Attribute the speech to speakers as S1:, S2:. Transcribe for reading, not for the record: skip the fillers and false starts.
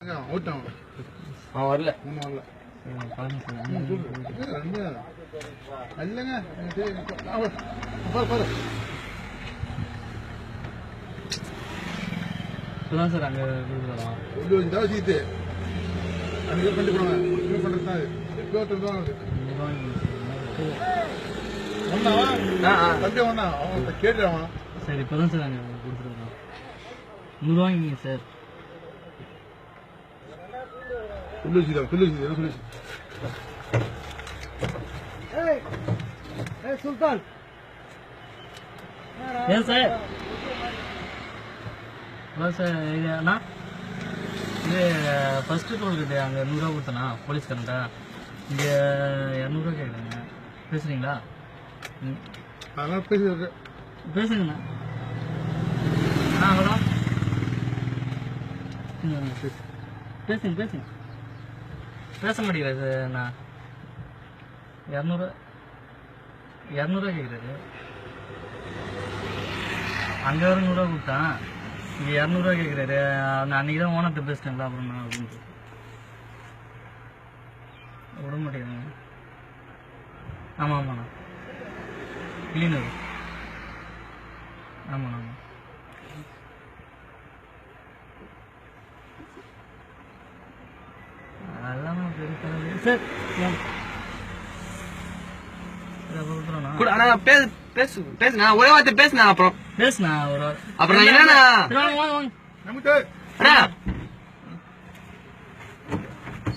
S1: அவன் வரல
S2: சார் அங்க
S3: சீட்டு அன்னைக்கு பண்ணிட்டு போனாங்க கேட்டுறான்.
S2: சார் இப்பதான் சார் அங்க கொடுத்துருக்கோம் 100 ரூபாய்ங்க சார்.
S3: சுல்தான்
S2: ஏன் சார் ஹலோ சார் இது அண்ணா இது ஃபஸ்ட்டு டோல்கிட்ட அங்கே 100 ரூபா கொடுத்தண்ணா போலீஸ்காரன்ட்டா இங்கே 200 ரூபா கேட்குறாங்க. பேசுகிறீங்களா?
S3: அதெல்லாம்
S2: பேசுங்கண்ணா. ஹலோ பேசுங்க பேச மாட்டேங்கிறாரு சார். அண்ணா 200 கேட்குறாரு. அங்கே வர 100 ரூபா கொடுத்தான், இங்கே 200 ரூபா கேட்குறாரு. அன்றைக்கி தான் ஓனர்கிட்ட பேசிட்டேங்களா அப்புறம் நான் அப்படின்ட்டு விட மாட்டேங்குதுங்க. ஆமாண்ணா கிளீனர். ஆமாண்ணா அதெல்லாம் பெரிய சார்.
S1: பேசுனா ஒரே வார்த்தை பேசுனா அப்புறம்
S2: பேசுனா ஒரு
S1: அப்புறம் என்னன்னா
S3: நமக்கு